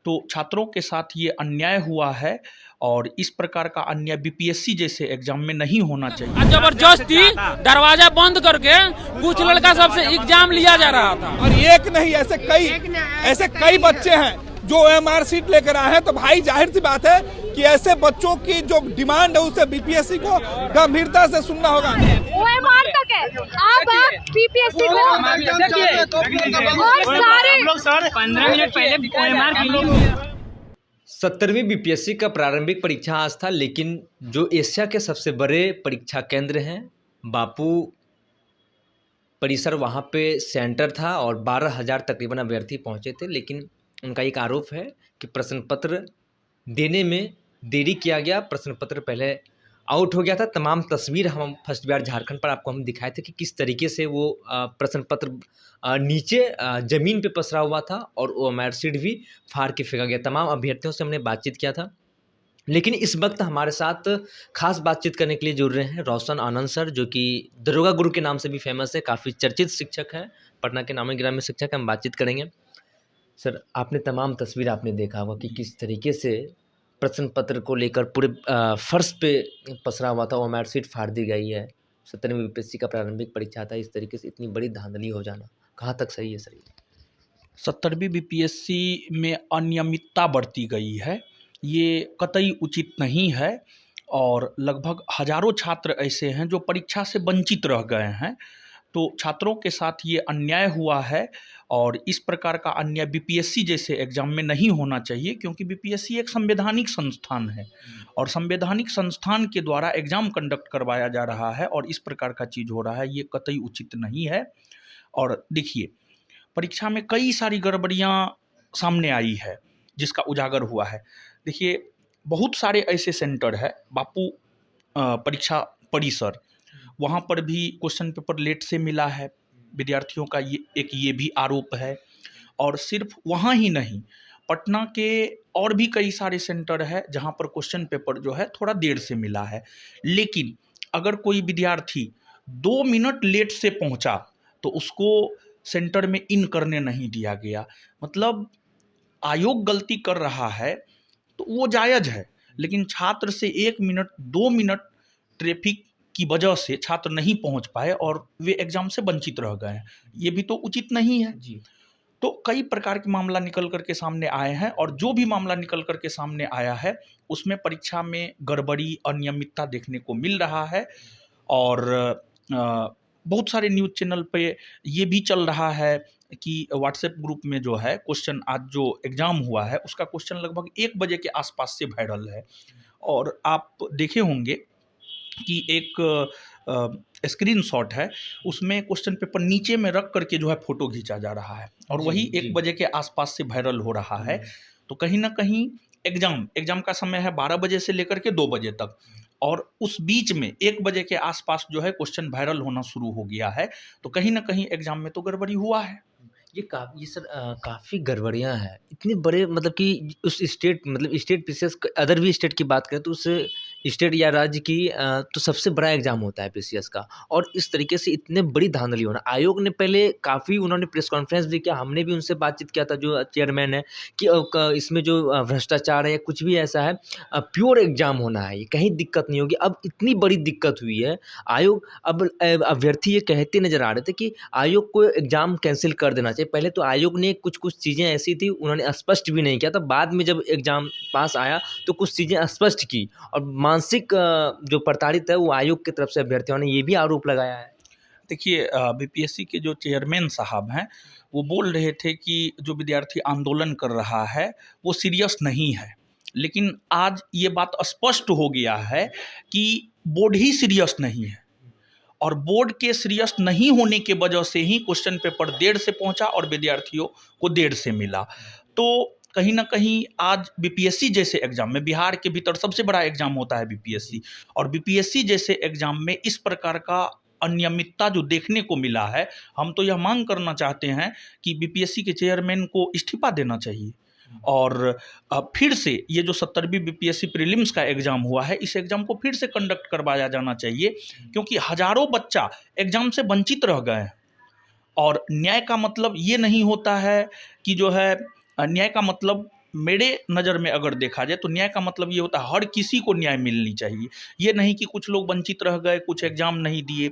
तो छात्रों के साथ ये अन्याय हुआ है और इस प्रकार का अन्याय बीपीएससी जैसे एग्जाम में नहीं होना चाहिए। जबरदस्ती दरवाजा बंद करके कुछ लड़का सबसे एग्जाम लिया जा रहा था और एक नहीं ऐसे कई बच्चे हैं जो ओएमआर सीट लेकर आए हैं। तो भाई जाहिर सी बात है कि ऐसे बच्चों की जो डिमांड है उसे बीपीएससी को गंभीरता से सुनना होगा। ओएमआर तक है, अब आप बीपीएससी को और सारे 15 मिनट पहले ओएमआर के लिए 17वीं बीपीएससी का प्रारंभिक परीक्षा आज था, लेकिन जो एशिया के सबसे बड़े परीक्षा केंद्र हैं बापू परिसर, वहाँ पे सेंटर था और 12,000 तकरीबन अभ्यर्थी पहुँचे थे। लेकिन उनका एक आरोप है कि प्रश्न पत्र देने में देरी किया गया, प्रश्न पत्र पहले आउट हो गया था। तमाम तस्वीर हम फर्स्ट बार झारखंड पर आपको हम दिखाए थे कि किस तरीके से वो प्रश्न पत्र नीचे ज़मीन पे पसरा हुआ था और वो ओएमआर शीट भी फाड़ के फेंका गया। तमाम अभ्यर्थियों से हमने बातचीत किया था, लेकिन इस वक्त हमारे साथ खास बातचीत करने के लिए जुड़ रहे हैं रोशन आनंद सर, जो कि दरोगा गुरु के नाम से भी फेमस है, काफ़ी चर्चित शिक्षक हैं, पटना के नामी गिरामी शिक्षक हैं। हम बातचीत करेंगे। सर, आपने तमाम तस्वीर आपने देखा होगा कि किस तरीके से प्रश्न पत्र को लेकर पूरे फर्श पे पसरा हुआ था, ओएमआर शीट फाड़ दी गई है। 17वीं बीपीएससी का प्रारंभिक परीक्षा था, इस तरीके से इतनी बड़ी धांधली हो जाना कहाँ तक सही है सर? 17वीं बीपीएससी में अनियमितता बरती गई है, ये कतई उचित नहीं है और लगभग हजारों छात्र ऐसे हैं जो परीक्षा से वंचित रह गए हैं। तो छात्रों के साथ ये अन्याय हुआ है और इस प्रकार का अन्याय बीपीएससी जैसे एग्जाम में नहीं होना चाहिए, क्योंकि बीपीएससी एक संवैधानिक संस्थान है और संवैधानिक संस्थान के द्वारा एग्जाम कंडक्ट करवाया जा रहा है और इस प्रकार का चीज़ हो रहा है, ये कतई उचित नहीं है। और देखिए, परीक्षा में कई सारी गड़बड़ियाँ सामने आई है जिसका उजागर हुआ है। देखिए, बहुत सारे ऐसे सेंटर है, बापू परीक्षा परिसर, वहाँ पर भी क्वेश्चन पेपर लेट से मिला है विद्यार्थियों का, ये भी आरोप है। और सिर्फ वहाँ ही नहीं, पटना के और भी कई सारे सेंटर है जहाँ पर क्वेश्चन पेपर जो है थोड़ा देर से मिला है। लेकिन अगर कोई विद्यार्थी 2 मिनट लेट से पहुँचा तो उसको सेंटर में इन करने नहीं दिया गया। मतलब आयोग गलती कर रहा है तो वो जायज़ है, लेकिन छात्र से 1 मिनट 2 मिनट ट्रैफिक की वजह से छात्र नहीं पहुंच पाए और वे एग्जाम से वंचित रह गए हैं, ये भी तो उचित नहीं है जी। तो कई प्रकार के मामला निकल करके सामने आए हैं और जो भी मामला निकल करके सामने आया है उसमें परीक्षा में गड़बड़ी अनियमितता देखने को मिल रहा है। और बहुत सारे न्यूज़ चैनल पे ये भी चल रहा है कि व्हाट्सएप ग्रुप में जो है क्वेश्चन, आज जो एग्ज़ाम हुआ है उसका क्वेश्चन लगभग 1 बजे के आसपास से वायरल है। और आप देखे होंगे कि एक स्क्रीनशॉट है, उसमें क्वेश्चन पेपर नीचे में रख करके जो है फ़ोटो खींचा जा रहा है और वही 1 बजे के आसपास से वायरल हो रहा है। तो कहीं ना कहीं एग्ज़ाम का समय है 12 बजे से लेकर के 2 बजे तक, और उस बीच में 1 बजे के आसपास जो है क्वेश्चन वायरल होना शुरू हो गया है। तो कहीं ना कहीं एग्ज़ाम में तो गड़बड़ी हुआ है। ये सर काफ़ी गड़बड़ियाँ हैं, इतने बड़े, मतलब कि उस स्टेट, मतलब स्टेट पीसीएस, अदर भी स्टेट की बात करें तो उस स्टेट या राज्य की तो सबसे बड़ा एग्जाम होता है पीसीएस का, और इस तरीके से इतने बड़ी धांधली होना। आयोग ने पहले काफ़ी, उन्होंने प्रेस कॉन्फ्रेंस भी किया, हमने भी उनसे बातचीत किया था जो चेयरमैन है, कि इसमें जो भ्रष्टाचार है या कुछ भी ऐसा है, प्योर एग्जाम होना है, ये कहीं दिक्कत नहीं होगी। अब इतनी बड़ी दिक्कत हुई है, आयोग, अब अभ्यर्थी ये कहते नजर आ रहे थे कि आयोग को एग्जाम कैंसिल कर देना चाहिए। पहले तो आयोग ने कुछ चीज़ें ऐसी थी, उन्होंने स्पष्ट भी नहीं किया था, बाद में जब एग्जाम पास आया तो कुछ चीज़ें स्पष्ट की, और मानसिक जो प्रताड़ित है वो आयोग की तरफ से अभ्यर्थियों ने ये भी आरोप लगाया है। देखिए, बीपीएससी के जो चेयरमैन साहब हैं वो बोल रहे थे कि जो विद्यार्थी आंदोलन कर रहा है वो सीरियस नहीं है, लेकिन आज ये बात स्पष्ट हो गया है कि बोर्ड ही सीरियस नहीं है और बोर्ड के सीरियस नहीं होने के वजह से ही क्वेश्चन पेपर देर से पहुंचा और विद्यार्थियों को देर से मिला। तो कहीं ना कहीं आज बीपीएससी जैसे एग्जाम में, बिहार के भीतर सबसे बड़ा एग्जाम होता है बीपीएससी, और बीपीएससी जैसे एग्जाम में इस प्रकार का अनियमितता जो देखने को मिला है, हम तो यह मांग करना चाहते हैं कि बीपीएससी के चेयरमैन को इस्तीफा देना चाहिए और फिर से ये जो 17वीं बीपीएससी प्रीलिम्स का एग्ज़ाम हुआ है, इस एग्ज़ाम को फिर से कंडक्ट करवाया जाना चाहिए, क्योंकि हज़ारों बच्चा एग्ज़ाम से वंचित रह गए हैं। और न्याय का मतलब ये नहीं होता है कि जो है, न्याय का मतलब मेरे नज़र में अगर देखा जाए तो न्याय का मतलब ये होता है हर किसी को न्याय मिलनी चाहिए। ये नहीं कि कुछ लोग वंचित रह गए, कुछ एग्ज़ाम नहीं दिए।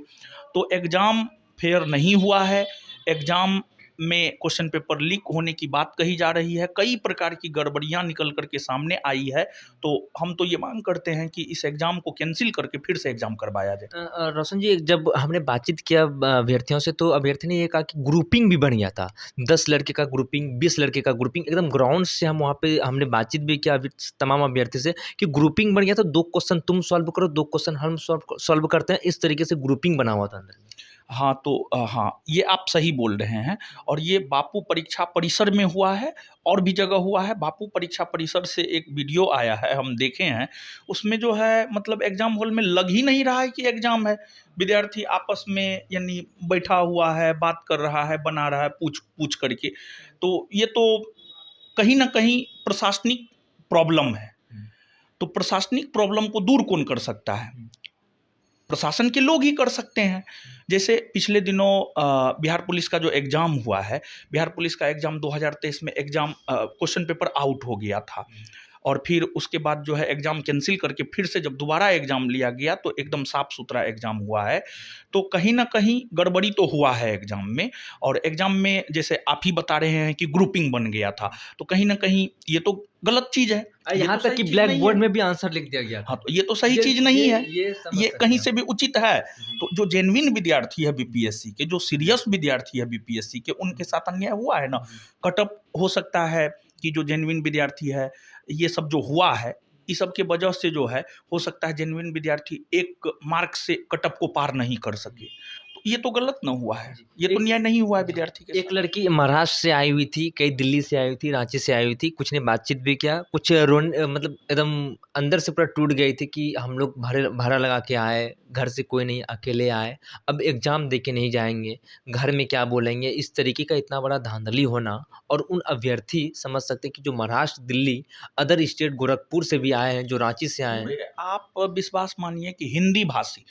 तो एग्ज़ाम फेयर नहीं हुआ है, एग्ज़ाम में क्वेश्चन पेपर लीक होने की बात कही जा रही है, कई प्रकार की गड़बड़ियाँ निकल कर के सामने आई है। तो हम तो ये मांग करते हैं कि इस एग्ज़ाम को कैंसिल करके फिर से एग्ज़ाम करवाया जाए। रोशन जी, जब हमने बातचीत किया अभ्यर्थियों से, तो अभ्यर्थी ने ये कहा कि ग्रुपिंग भी बन गया था, 10 लड़के का ग्रुपिंग, 20 लड़के का ग्रुपिंग, एकदम ग्राउंड से हम वहाँ पे हमने बातचीत भी किया तमाम अभ्यर्थी से कि ग्रुपिंग बन गया था, 2 क्वेश्चन तुम सॉल्व करो, 2 क्वेश्चन हम सॉल्व करते हैं, इस तरीके से ग्रुपिंग बना हुआ था अंदर। हाँ, तो हाँ, ये आप सही बोल रहे हैं और ये बापू परीक्षा परिसर में हुआ है और भी जगह हुआ है। बापू परीक्षा परिसर से एक वीडियो आया है, हम देखे हैं, उसमें जो है मतलब एग्ज़ाम हॉल में लग ही नहीं रहा है कि एग्ज़ाम है। विद्यार्थी आपस में यानी बैठा हुआ है, बात कर रहा है, बना रहा है पूछ करके। तो ये तो कहीं ना कहीं प्रशासनिक प्रॉब्लम है। तो प्रशासनिक प्रॉब्लम को दूर कौन कर सकता है? प्रशासन के लोग ही कर सकते हैं। जैसे पिछले दिनों बिहार पुलिस का जो एग्ज़ाम हुआ है, बिहार पुलिस का एग्ज़ाम 2023 में एग्ज़ाम क्वेश्चन पेपर आउट हो गया था और फिर उसके बाद जो है एग्ज़ाम कैंसिल करके फिर से जब दोबारा एग्ज़ाम लिया गया तो एकदम साफ सुथरा एग्ज़ाम हुआ है। तो कहीं ना कहीं गड़बड़ी तो हुआ है एग्ज़ाम में। और एग्ज़ाम में जैसे आप ही बता रहे हैं कि ग्रुपिंग बन गया था, तो कहीं ना कहीं ये तो गलत चीज़ है। यहाँ तक कि ब्लैक बोर्ड में भी आंसर लिख दिया गया था। हाँ, तो ये तो सही चीज़ नहीं है, ये कहीं से भी उचित है। तो जो जेन्युइन विद्यार्थी है बीपीएससी के, जो सीरियस विद्यार्थी है बीपीएससी के, उनके साथ अन्याय हुआ है ना। कटअप हो सकता है कि जो जेन्युइन विद्यार्थी है, ये सब जो हुआ है इस सब के वजह से जो है हो सकता है जेन्युइन विद्यार्थी एक मार्क से कटअप को पार नहीं कर सके। तो ये तो गलत ना हुआ है, ये तो न्याय नहीं हुआ है विद्यार्थी के साथ। एक लड़की महाराष्ट्र से आई हुई थी, कई दिल्ली से आई हुई थी, रांची से आई हुई थी, कुछ ने बातचीत भी किया, कुछ मतलब एकदम अंदर से पूरा टूट गई थी कि हम लोग भाड़ा लगा के आए, घर से कोई नहीं, अकेले आए, अब एग्ज़ाम दे के नहीं जाएंगे, घर में क्या बोलेंगे। इस तरीके का इतना बड़ा धांधली होना, और उन अभ्यर्थी समझ सकते हैं कि जो महाराष्ट्र, दिल्ली, अदर स्टेट, गोरखपुर से भी आए हैं, जो रांची से आए हैं। आप विश्वास मानिए कि हिंदी भाषी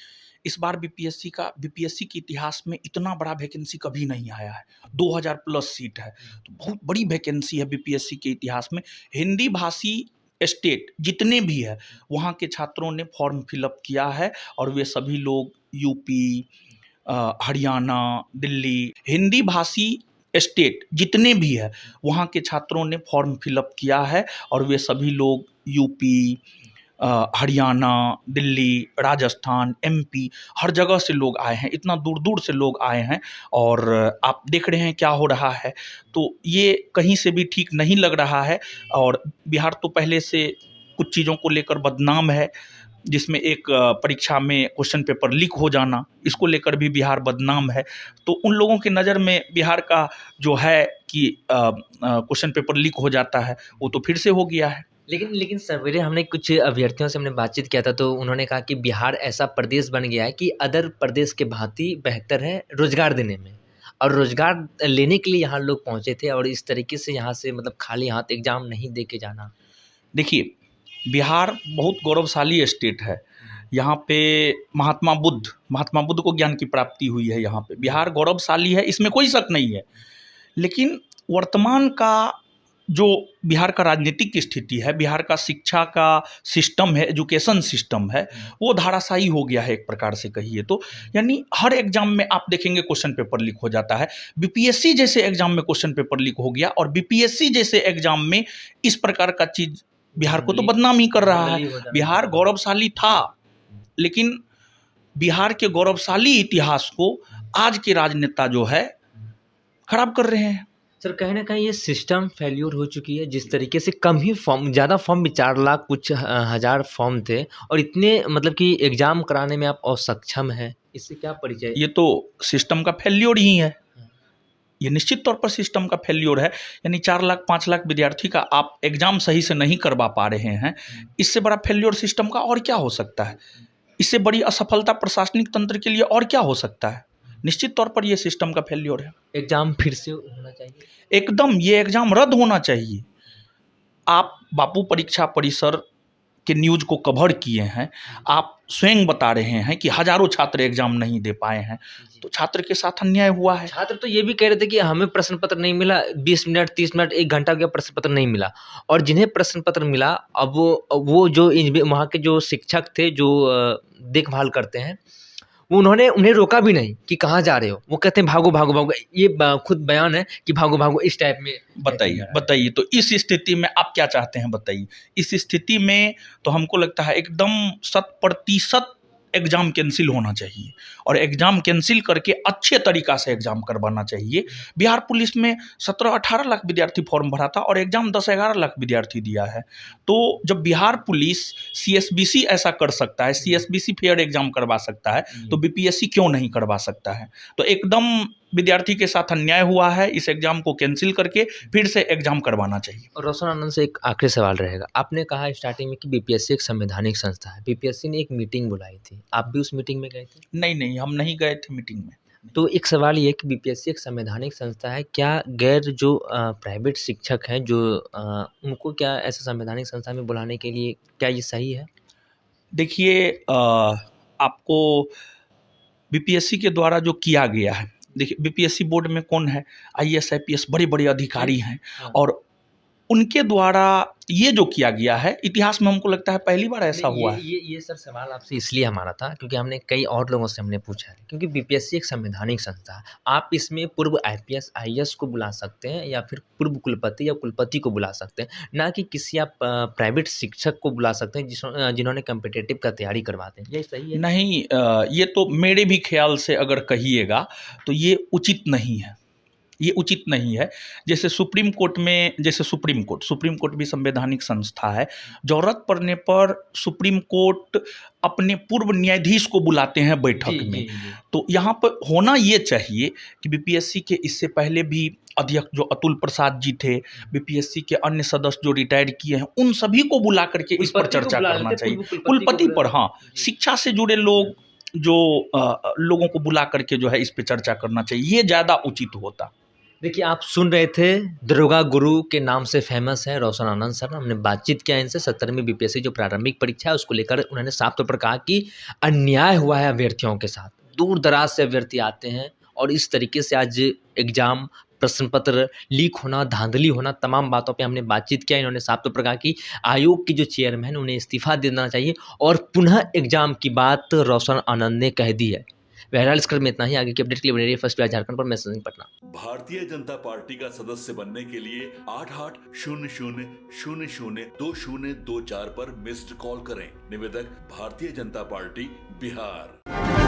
इस बार बीपीएससी के इतिहास में इतना बड़ा वैकेंसी कभी नहीं आया है। 2000 प्लस सीट है, तो बहुत बड़ी वैकेंसी है बीपीएससी के इतिहास में। हिंदी भाषी स्टेट जितने भी है वहाँ के छात्रों ने फॉर्म फिलअप किया है और वे सभी लोग यूपी, हरियाणा, दिल्ली, हिंदी भाषी स्टेट जितने भी है वहाँ के छात्रों ने फॉर्म फिलअप किया है और वे सभी लोग यूपी, हरियाणा, दिल्ली, राजस्थान, एमपी, हर जगह से लोग आए हैं, इतना दूर दूर से लोग आए हैं। और आप देख रहे हैं क्या हो रहा है, तो ये कहीं से भी ठीक नहीं लग रहा है। और बिहार तो पहले से कुछ चीज़ों को लेकर बदनाम है, जिसमें एक परीक्षा में क्वेश्चन पेपर लीक हो जाना, इसको लेकर भी बिहार बदनाम है। तो उन लोगों की नज़र में बिहार का जो है कि क्वेश्चन पेपर लीक हो जाता है, वो तो फिर से हो गया है। लेकिन सवेरे हमने कुछ अभ्यर्थियों से हमने बातचीत किया था, तो उन्होंने कहा कि बिहार ऐसा प्रदेश बन गया है कि अदर प्रदेश के भांति बेहतर है रोजगार देने में, और रोजगार लेने के लिए यहाँ लोग पहुँचे थे, और इस तरीके से यहाँ से मतलब खाली हाथ एग्जाम नहीं दे के जाना। देखिए, बिहार बहुत गौरवशाली स्टेट है। यहाँ पे महात्मा बुद्ध को ज्ञान की प्राप्ति हुई है। यहाँ पे बिहार गौरवशाली है, इसमें कोई शक नहीं है। लेकिन वर्तमान का जो बिहार का राजनीतिक स्थिति है, बिहार का शिक्षा का सिस्टम है, एजुकेशन सिस्टम है, वो धाराशाही हो गया है एक प्रकार से कहिए तो। यानी हर एग्जाम में आप देखेंगे क्वेश्चन पेपर लीक हो जाता है। बीपीएससी जैसे एग्जाम में क्वेश्चन पेपर लीक हो गया, और बीपीएससी जैसे एग्जाम में इस प्रकार का चीज़ बिहार को तो बदनाम ही कर रहा है। बिहार गौरवशाली था, लेकिन बिहार के गौरवशाली इतिहास को आज के राजनेता जो है खराब कर रहे हैं। सर, कहीं ना कहीं ये सिस्टम फेल्योर हो चुकी है। जिस तरीके से कम ही फॉर्म, ज़्यादा फॉर्म भी 4 लाख कुछ हज़ार फॉर्म थे, और इतने मतलब कि एग्ज़ाम कराने में आप असक्षम हैं, इससे क्या परिचय? ये तो सिस्टम का फेल्योर ही है, ये निश्चित तौर पर सिस्टम का फेल्योर है। यानी 4 लाख 5 लाख विद्यार्थी का आप एग्ज़ाम सही से नहीं करवा पा रहे हैं, इससे बड़ा फेल्योर सिस्टम का और क्या हो सकता है? इससे बड़ी असफलता प्रशासनिक तंत्र के लिए और क्या हो सकता है? निश्चित तौर पर यह सिस्टम का फेल्योर है। एग्ज़ाम फिर से होना चाहिए, एकदम ये एग्ज़ाम रद्द होना चाहिए। आप बापू परीक्षा परिसर के न्यूज़ को कवर किए हैं, आप स्वयं बता रहे हैं कि हजारों छात्र एग्जाम नहीं दे पाए हैं, तो छात्र के साथ अन्याय हुआ है। छात्र तो ये भी कह रहे थे कि हमें प्रश्न पत्र नहीं मिला, 20 मिनट 30 मिनट 1 घंटा हो गया, प्रश्न पत्र नहीं मिला। और जिन्हें प्रश्न पत्र मिला, अब वो जो वहाँ के जो शिक्षक थे जो देखभाल करते हैं, वो उन्हें रोका भी नहीं कि कहाँ जा रहे हो। वो कहते हैं भागो भागो भागो, ये खुद बयान है कि भागो भागो, इस टाइप में। बताइए तो इस स्थिति में आप क्या चाहते हैं, बताइए। इस स्थिति में तो हमको लगता है एकदम 100% एग्ज़ाम कैंसिल होना चाहिए, और एग्ज़ाम कैंसिल करके अच्छे तरीक़ा से एग्ज़ाम करवाना चाहिए। बिहार पुलिस में 17-18 लाख विद्यार्थी फॉर्म भरा था और एग्ज़ाम 10-11 लाख विद्यार्थी दिया है। तो जब बिहार पुलिस CSBC ऐसा कर सकता है, CSBC फेयर एग्ज़ाम करवा सकता है, तो BPSC क्यों नहीं करवा सकता है। तो एकदम विद्यार्थी के साथ अन्याय हुआ है, इस एग्ज़ाम को कैंसिल करके फिर से एग्ज़ाम करवाना चाहिए। और रोशन आनंद से एक आखिरी सवाल रहेगा। आपने कहा स्टार्टिंग में कि BPSC एक संवैधानिक संस्था है, BPSC ने एक मीटिंग बुलाई थी, आप भी उस मीटिंग में गए थे? नहीं, हम नहीं गए थे मीटिंग में। तो एक सवाल ये कि BPSC एक संवैधानिक संस्था है, क्या गैर जो प्राइवेट शिक्षक हैं जो उनको क्या ऐसे संवैधानिक संस्था में बुलाने के लिए क्या ये सही है? देखिए, आपको BPSC के द्वारा जो किया गया है, देखिए BPSC बोर्ड में कौन है, IAS IPS बड़े अधिकारी हैं, और उनके द्वारा ये जो किया गया है, इतिहास में हमको लगता है पहली बार ऐसा हुआ है। ये सर सवाल आपसे इसलिए हमारा था क्योंकि हमने कई और लोगों से हमने पूछा है, क्योंकि BPSC एक संवैधानिक संस्था है। आप इसमें पूर्व IPS IAS को बुला सकते हैं या फिर पूर्व कुलपति या कुलपति को बुला सकते हैं, ना कि किसी आप प्राइवेट शिक्षक को बुला सकते हैं जिन्होंने कॉम्पिटिटिव का तैयारी करवाते हैं। ये सही है? नहीं, ये तो मेरे भी ख्याल से अगर कहिएगा तो ये उचित नहीं है, ये उचित नहीं है। जैसे सुप्रीम कोर्ट भी संवैधानिक संस्था है। ज़रूरत पड़ने पर सुप्रीम कोर्ट अपने पूर्व न्यायाधीश को बुलाते हैं बैठक में। तो यहाँ पर होना ये चाहिए कि BPSC के इससे पहले भी अध्यक्ष जो अतुल प्रसाद जी थे, BPSC के अन्य सदस्य जो रिटायर किए हैं, उन सभी को बुला करके इस पर चर्चा करना चाहिए। कुलपति पर, हाँ, शिक्षा से जुड़े लोग लोगों को बुला करके जो है इस पर चर्चा करना चाहिए, ये ज़्यादा उचित होता। देखिए, आप सुन रहे थे, दरोगा गुरु के नाम से फेमस है रोशन आनंद सर। हमने बातचीत किया इनसे। 17वीं BPSC जो प्रारंभिक परीक्षा है उसको लेकर उन्होंने साफ तौर पर कहा कि अन्याय हुआ है अभ्यर्थियों के साथ। दूर दराज से अभ्यर्थी आते हैं और इस तरीके से आज एग्जाम, प्रश्न पत्र लीक होना, धांधली होना, तमाम बातों पे हमने बातचीत किया। इन्होंने साफ तौर पर कहा कि आयोग की जो चेयरमैन उन्हें इस्तीफा दे देना चाहिए और पुनः एग्जाम की बात रोशन आनंद ने कह दी है। बहरहाल इस क्रम में इतना ही। आगे की अपडेट के लिए बने रहिए फर्स्ट बिहार झारखंड पर। मैं संजय पटना। भारतीय जनता पार्टी का सदस्य बनने के लिए 8800002024 पर मिस्ड कॉल करें। निवेदक भारतीय जनता पार्टी बिहार।